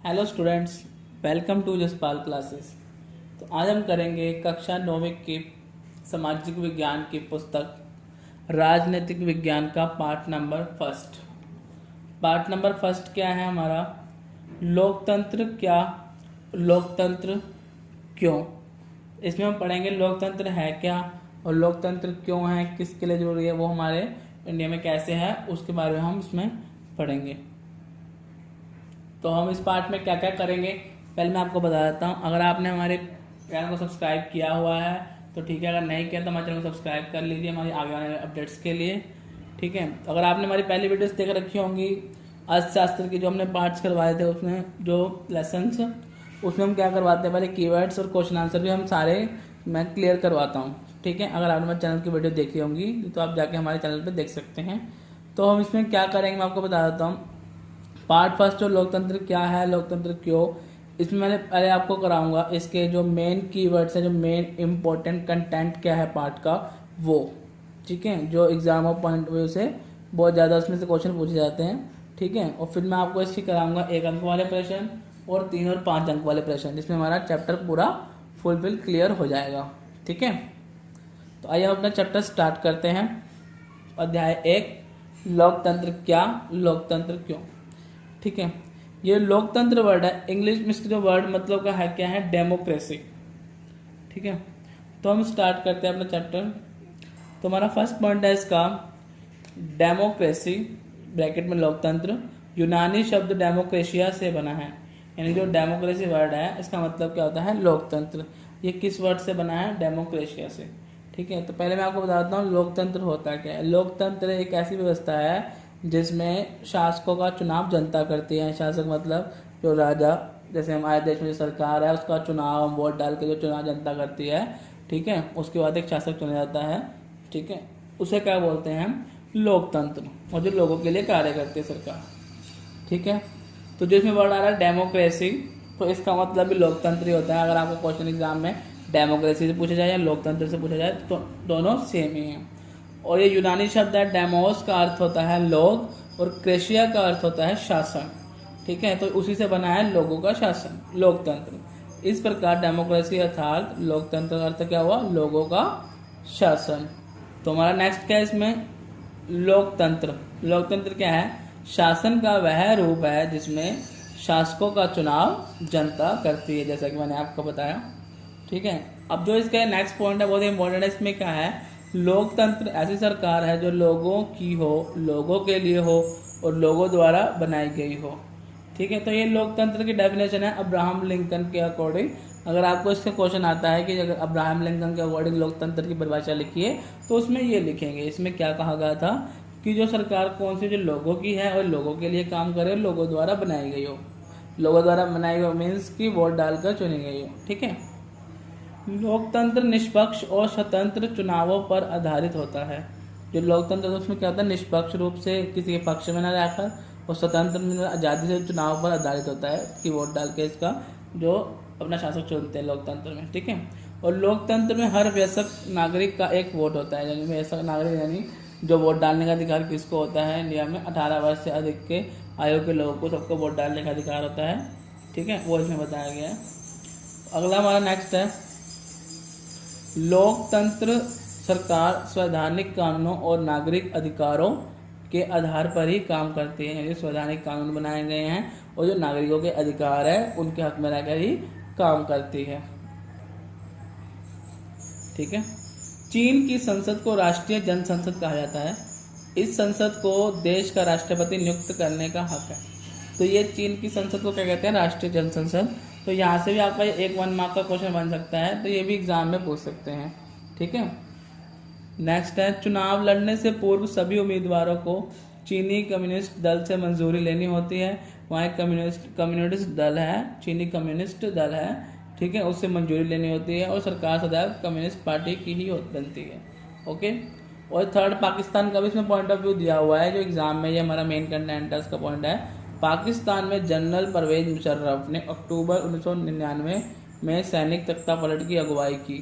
Hello students, welcome to Jaspal classes. तो आज हम करेंगे कक्षा 9वीं की सामाजिक विज्ञान की पुस्तक राजनीतिक विज्ञान का part number first. Part number first क्या है हमारा? लोकतंत्र क्या, लोकतंत्र क्यों। इसमें हम पढ़ेंगे लोकतंत्र है क्या और लोकतंत्र क्यों है, किसके लिए जरूरी है, वो हमारे इंडिया में कैसे है, उसके बारे में हम इसमें पढ़ेंगे। तो हम इस पार्ट में क्या क्या करेंगे पहले मैं आपको बता देता हूँ। अगर आपने हमारे चैनल को सब्सक्राइब किया हुआ है तो ठीक है, अगर नहीं किया तो हमारे चैनल को सब्सक्राइब कर लीजिए हमारी आगे आने वाले अपडेट्स के लिए। ठीक है, तो अगर आपने हमारी पहली वीडियोस देख रखी होंगी अर्थशास्त्र की, जो हमने पार्ट्स करवाए थे उसमें जो लेसन्स, उसमें हम क्या करवाते हैं, पहले कीवर्ड्स और क्वेश्चन आंसर भी हम सारे मैं क्लियर करवाता हूँ। ठीक है, अगर आपने हमारे चैनल की वीडियो देखी होंगी तो आप जाके हमारे चैनल पर देख सकते हैं। तो हम इसमें क्या करेंगे मैं आपको बता देता हूँ। पार्ट फर्स्ट जो लोकतंत्र क्या है, लोकतंत्र क्यों, इसमें मैंने पहले आपको कराऊंगा इसके जो मेन कीवर्ड्स है, जो मेन इंपॉर्टेंट कंटेंट क्या है पार्ट का वो। ठीक है, जो एग्जाम ऑफ पॉइंट व्यू से बहुत ज़्यादा उसमें से क्वेश्चन पूछे जाते हैं। ठीक है, और फिर मैं आपको इसकी कराऊंगा 1 अंक वाले प्रश्न और 3 और 5 अंक वाले प्रश्न, जिसमें हमारा चैप्टर पूरा फुलफिल क्लियर हो जाएगा। ठीक है, तो आइए हम अपना चैप्टर स्टार्ट करते हैं। अध्याय 1, लोकतंत्र क्या, लोकतंत्र क्यों। ठीक है, ये लोकतंत्र वर्ड है, इंग्लिश में इसका जो वर्ड मतलब का है क्या है, डेमोक्रेसी। ठीक है, तो हम स्टार्ट करते हैं अपना चैप्टर। तो हमारा फर्स्ट पॉइंट है इसका डेमोक्रेसी, ब्रैकेट में लोकतंत्र। यूनानी शब्द डेमोक्रेशिया से बना है, यानी जो डेमोक्रेसी वर्ड है इसका मतलब क्या होता है, लोकतंत्र। ये किस वर्ड से बना है, डेमोक्रेशिया से। ठीक है, तो पहले मैं आपको बताता हूँ लोकतंत्र होता क्या है। लोकतंत्र एक ऐसी व्यवस्था है जिसमें शासकों का चुनाव जनता करती है। शासक मतलब जो राजा, जैसे हमारे देश में जो सरकार है उसका चुनाव हम वोट डाल के जो चुनाव जनता करती है। ठीक है, उसके बाद एक शासक चुना जाता है। ठीक है, उसे क्या बोलते हैं हम, लोकतंत्र, और जो लोगों के लिए कार्य करती है सरकार। ठीक है, तो जो इसमें वर्ड आ रहा है डेमोक्रेसी, तो इसका मतलब भी लोकतंत्र ही होता है। अगर आपको क्वेश्चन एग्जाम में डेमोक्रेसी से पूछा जाए या लोकतंत्र से पूछा जाए तो दोनों सेम ही हैं। और ये यूनानी शब्द है, डेमोस का अर्थ होता है लोग और क्रेशिया का अर्थ होता है शासन। ठीक है, तो उसी से बना है लोगों का शासन, लोकतंत्र। इस प्रकार डेमोक्रेसी अर्थात लोकतंत्र का अर्थ क्या हुआ, लोगों का शासन। तो हमारा नेक्स्ट क्या है इसमें, लोकतंत्र। लोकतंत्र क्या है, शासन का वह रूप है जिसमें शासकों का चुनाव जनता करती है, जैसा कि मैंने आपको बताया। ठीक है, अब जो इसका नेक्स्ट पॉइंट है बहुत इंपॉर्टेंट है। इसमें क्या है, लोकतंत्र ऐसी सरकार है जो लोगों की हो, लोगों के लिए हो और लोगों द्वारा बनाई गई हो। ठीक है, तो ये लोकतंत्र की डेफिनेशन है अब्राहम लिंकन के अकॉर्डिंग। अगर आपको इसका क्वेश्चन आता है कि अगर अब्राहम लिंकन के अकॉर्डिंग लोकतंत्र की परिभाषा लिखिए, तो उसमें ये लिखेंगे। इसमें क्या कहा गया था कि जो सरकार कौन सी, जो लोगों की है और लोगों के लिए काम करे, लोगों द्वारा बनाई गई हो। लोगों द्वारा बनाई गई मीन्स की वोट डालकर चुनी गई हो। ठीक है, लोकतंत्र निष्पक्ष और स्वतंत्र चुनावों पर आधारित होता है। जो लोकतंत्र उसमें क्या होता है, निष्पक्ष रूप से किसी के पक्ष में न रहकर, और स्वतंत्र आज़ादी से चुनाव पर आधारित होता है कि वोट डाल के इसका जो अपना शासक चुनते हैं लोकतंत्र में। ठीक है, और लोकतंत्र में हर वयस्क नागरिक का एक वोट होता है। यानी वयस्क नागरिक यानी जो वोट डालने का अधिकार किसको होता है, इंडिया में 18 वर्ष से अधिक के आयु के लोगों को सबको वोट डालने का अधिकार होता है। ठीक है, वो इसमें बताया गया है। अगला हमारा नेक्स्ट है लोकतंत्र सरकार संवैधानिक कानूनों और नागरिक अधिकारों के आधार पर ही काम करती है। यानी संवैधानिक कानून बनाए गए हैं और जो नागरिकों के अधिकार है उनके हक में रहकर ही काम करती है। ठीक है, चीन की संसद को राष्ट्रीय जनसंसद कहा जाता है। इस संसद को देश का राष्ट्रपति नियुक्त करने का हक है। तो ये चीन की संसद को क्या कहते हैं, राष्ट्रीय जनसंसद। तो यहाँ से भी आपका एक 1 मार्क का क्वेश्चन बन सकता है, तो ये भी एग्जाम में पूछ सकते हैं। ठीक है, नेक्स्ट है चुनाव लड़ने से पूर्व सभी उम्मीदवारों को चीनी कम्युनिस्ट दल से मंजूरी लेनी होती है। वहाँ एक कम्युनिस्ट दल है, चीनी कम्युनिस्ट दल है। ठीक है, उससे मंजूरी लेनी होती है और सरकार सदैव कम्युनिस्ट पार्टी की ही बनती है। ओके, और थर्ड पाकिस्तान का भी इसमें पॉइंट ऑफ व्यू दिया हुआ है जो एग्जाम में, ये हमारा मेन कंटेंट है, उसका पॉइंट है पाकिस्तान में जनरल परवेज मुशर्रफ ने अक्टूबर 1999 में सैनिक तख्ता पलट की अगुवाई की।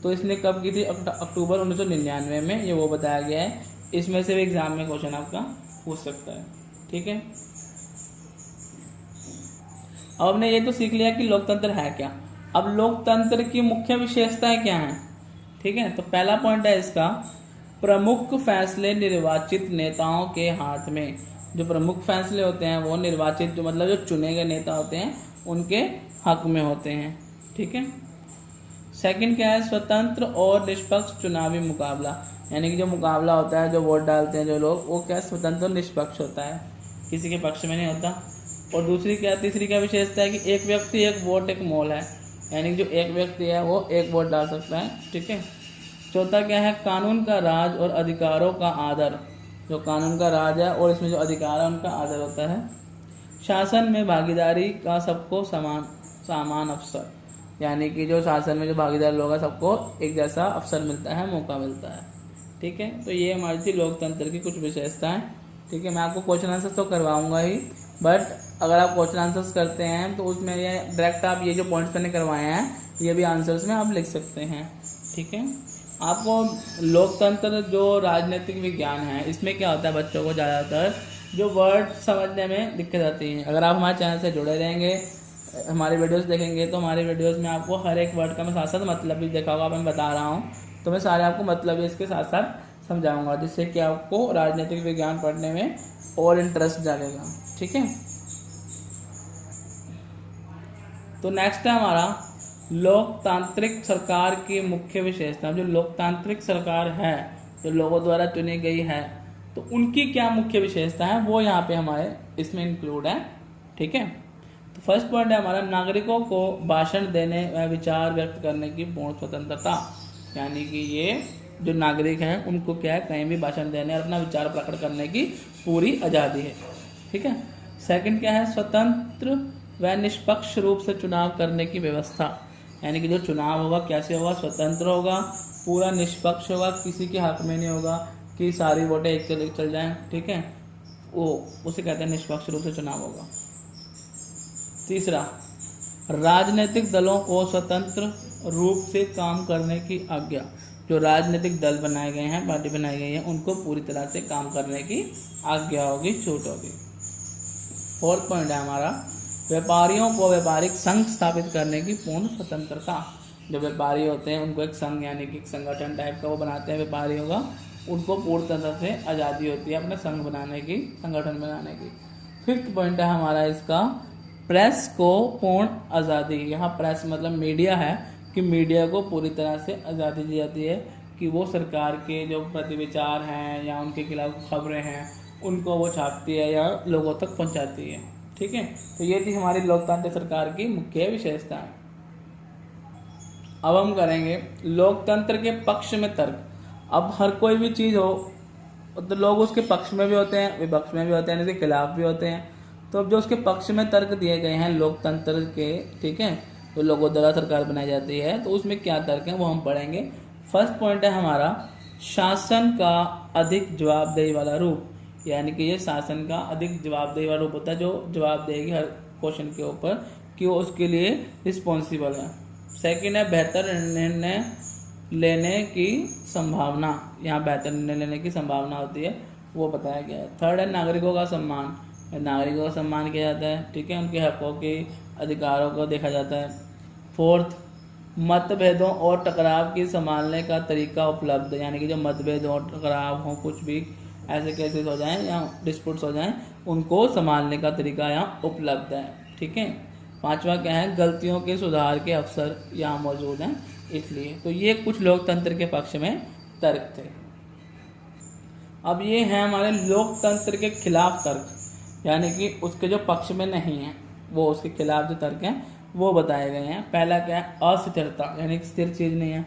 तो इसने कब की थी, अक्टूबर 1999 में, ये वो बताया गया है। इसमें से भी एग्जाम में क्वेश्चन आपका पूछ सकता है। ठीक है, अब हमने ये तो सीख लिया कि लोकतंत्र है क्या। अब लोकतंत्र की मुख्य विशेषताएं क्या हैं, ठीक है। तो पहला पॉइंट है इसका, प्रमुख फैसले निर्वाचित नेताओं के हाथ में। जो प्रमुख फैसले होते हैं वो निर्वाचित, जो मतलब जो चुने गए नेता होते हैं उनके हक में होते हैं, ठीक है। सेकंड क्या है, स्वतंत्र और निष्पक्ष चुनावी मुकाबला, यानी कि जो मुकाबला होता है, जो वोट डालते हैं जो लोग, वो क्या स्वतंत्र और निष्पक्ष होता है, किसी के पक्ष में नहीं होता। और तीसरी क्या विशेषता है कि एक व्यक्ति एक वोट एक मोल है, यानी कि जो एक व्यक्ति है वो एक वोट डाल सकता है, ठीक है। चौथा क्या है, कानून का राज और अधिकारों का आदर, जो कानून का राज है और इसमें जो अधिकार है उनका आदर होता है। शासन में भागीदारी का सबको समान अवसर, यानी कि जो शासन में जो भागीदार लोग हैं सबको एक जैसा अवसर मिलता है, मौका मिलता है, ठीक है। तो ये हमारी थी लोकतंत्र की कुछ विशेषताएं, ठीक है। मैं आपको क्वेश्चन आंसर्स तो करवाऊंगा ही, बट अगर आप क्वेश्चन आंसर्स करते हैं तो उसमें ये डायरेक्ट आप ये जो पॉइंट्स मैंने करवाए हैं ये भी आंसर्स में आप लिख सकते हैं, ठीक है। आपको लोकतंत्र जो राजनीतिक विज्ञान है इसमें क्या होता है, बच्चों को ज़्यादातर जो वर्ड समझने में दिक्कत आती है। अगर आप हमारे चैनल से जुड़े रहेंगे, हमारे वीडियोस देखेंगे, तो हमारे वीडियोस में आपको हर एक वर्ड का मैं साथ साथ मतलब भी देखा होगा, मैं बता रहा हूँ, तो मैं सारे आपको मतलब इसके साथ साथ समझाऊंगा, जिससे कि आपको राजनीतिक विज्ञान पढ़ने में और इंटरेस्ट जागेगा, ठीक है। तो नेक्स्ट है हमारा लोकतांत्रिक सरकार की मुख्य विशेषता। जो लोकतांत्रिक सरकार है, जो लोगों द्वारा चुनी गई है, तो उनकी क्या मुख्य विशेषता है वो यहाँ पे हमारे इसमें इंक्लूड है, ठीक है। तो फर्स्ट पॉइंट है हमारा, नागरिकों को भाषण देने व विचार व्यक्त करने की पूर्ण स्वतंत्रता, यानी कि ये जो नागरिक हैं उनको क्या है, कहीं भी भाषण देने और अपना विचार प्रकट करने की पूरी आज़ादी है, ठीक है। सेकंड क्या है, स्वतंत्र व निष्पक्ष रूप से चुनाव करने की व्यवस्था, यानी कि जो चुनाव होगा कैसे होगा, स्वतंत्र होगा, पूरा निष्पक्ष होगा, किसी के हक में नहीं होगा कि सारी वोटें एक चल जाएं, ठीक है, वो उसे कहते हैं निष्पक्ष रूप से चुनाव होगा। तीसरा, राजनीतिक दलों को स्वतंत्र रूप से काम करने की आज्ञा, जो राजनीतिक दल बनाए गए हैं, पार्टी बनाई गई है, उनको पूरी तरह से काम करने की आज्ञा होगी, छूट होगी। फोर्थ पॉइंट है हमारा, व्यापारियों को व्यापारिक संघ स्थापित करने की पूर्ण स्वतंत्रता। जो व्यापारी होते हैं उनको एक संघ, यानी कि एक संगठन टाइप का वो बनाते हैं व्यापारियों का, उनको पूर्ण तरह से आज़ादी होती है अपना संघ बनाने की, संगठन बनाने की। फिफ्थ पॉइंट है हमारा इसका, प्रेस को पूर्ण आज़ादी। यहाँ प्रेस मतलब मीडिया है, कि मीडिया को पूरी तरह से आज़ादी दी जाती है कि वो सरकार के जो प्रतिविचार हैं या उनके खिलाफ खबरें हैं उनको वो छापती है या लोगों तक पहुँचाती है, ठीक है। तो ये थी हमारी लोकतांत्रिक सरकार की मुख्य विशेषताएं। अब हम करेंगे लोकतंत्र के पक्ष में तर्क। अब हर कोई भी चीज़ हो तो लोग उसके पक्ष में भी होते हैं, विपक्ष में भी होते हैं, इसके खिलाफ भी होते हैं। तो अब जो उसके पक्ष में तर्क दिए गए हैं लोकतंत्र के, ठीक है, तो लोगों द्वारा सरकार बनाई जाती है, तो उसमें क्या तर्क हैं वो हम पढ़ेंगे। फर्स्ट पॉइंट है हमारा, शासन का अधिक जवाबदेही वाला रूप, यानी कि ये शासन का अधिक जवाबदेही वाला रूप होता है, जो जवाब देगी हर क्वेश्चन के ऊपर कि वो उसके लिए रिस्पॉन्सिबल है। सेकंड है बेहतर निर्णय लेने की संभावना, यहाँ बेहतर निर्णय लेने की संभावना होती है, वो बताया गया है। थर्ड है नागरिकों का सम्मान, नागरिकों का सम्मान किया जाता है, ठीक है, उनके हकों के अधिकारों को देखा जाता है। फोर्थ, मतभेदों और टकराव की संभालने का तरीका उपलब्ध, यानी कि जो मतभेद और टकराव हो, कुछ भी ऐसे केसेस हो जाएं या डिस्प्यूट्स हो जाएं, उनको संभालने का तरीका यहाँ उपलब्ध है, ठीक है। पांचवा क्या है, गलतियों के सुधार के अवसर यहाँ मौजूद हैं, इसलिए। तो ये कुछ लोकतंत्र के पक्ष में तर्क थे। अब ये हैं हमारे लोकतंत्र के खिलाफ तर्क, यानी कि उसके जो पक्ष में नहीं है वो उसके खिलाफ जो तर्क हैं वो बताए गए हैं। पहला क्या है, अस्थिरता, यानी कि स्थिर चीज़ नहीं है।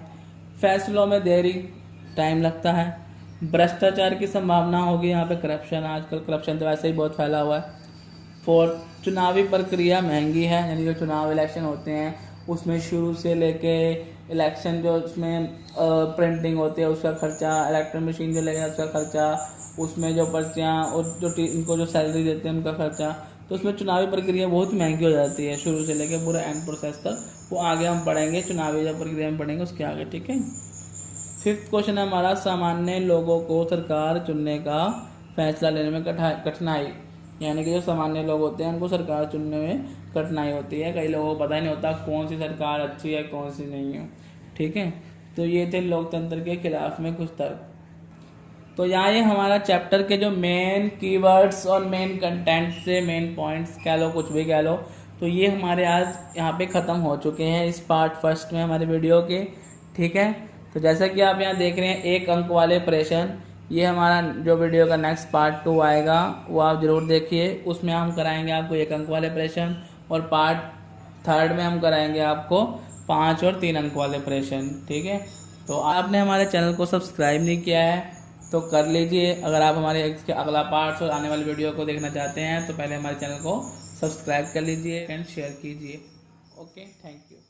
फैसलों में देरी, टाइम लगता है। भ्रष्टाचार की संभावना होगी यहाँ पे, करप्शन, आजकल करप्शन तो वैसे ही बहुत फैला हुआ है। फोर्थ, चुनावी प्रक्रिया महंगी है, यानी जो चुनाव इलेक्शन होते हैं उसमें शुरू से लेके इलेक्शन जो उसमें प्रिंटिंग होती है उसका खर्चा, इलेक्ट्रॉनिक मशीन जो लगेगा उसका खर्चा, उसमें जो पर्चियाँ और जो इनको जो सैलरी देते हैं उनका खर्चा, तो उसमें चुनावी प्रक्रिया बहुत महंगी हो जाती है शुरू से लेके पूरा एंड प्रोसेस तक। वो आगे हम पढ़ेंगे, चुनावी जो प्रक्रिया में पढ़ेंगे उसके आगे, ठीक है। फिफ्थ क्वेश्चन है हमारा, सामान्य लोगों को सरकार चुनने का फैसला लेने में कठिनाई, यानी कि जो सामान्य लोग होते हैं उनको सरकार चुनने में कठिनाई होती है, कई लोगों को पता ही नहीं होता कौन सी सरकार अच्छी है कौन सी नहीं है। ठीक है, तो ये थे लोकतंत्र के खिलाफ में कुछ तर्क। तो यहाँ ये हमारा चैप्टर के जो मेन कीवर्ड्स और मेन कंटेंट से मेन पॉइंट्स कह लो, कुछ भी कह लो, तो ये हमारे आज यहाँ पे ख़त्म हो चुके हैं इस पार्ट फर्स्ट में हमारे वीडियो के। ठीक है, तो जैसा कि आप यहाँ देख रहे हैं 1 अंक वाले प्रश्न, ये हमारा जो वीडियो का नेक्स्ट पार्ट 2 आएगा वो आप ज़रूर देखिए, उसमें हम कराएंगे आपको 1 अंक वाले प्रश्न, और पार्ट 3 में हम कराएंगे आपको 5 और 3 अंक वाले प्रश्न। ठीक है, तो आपने हमारे चैनल को सब्सक्राइब नहीं किया है तो कर लीजिए। अगर आप हमारे इसके अगला पार्ट और आने वाली वीडियो को देखना चाहते हैं तो पहले हमारे चैनल को सब्सक्राइब कर लीजिए एंड शेयर कीजिए। Okay, thank you.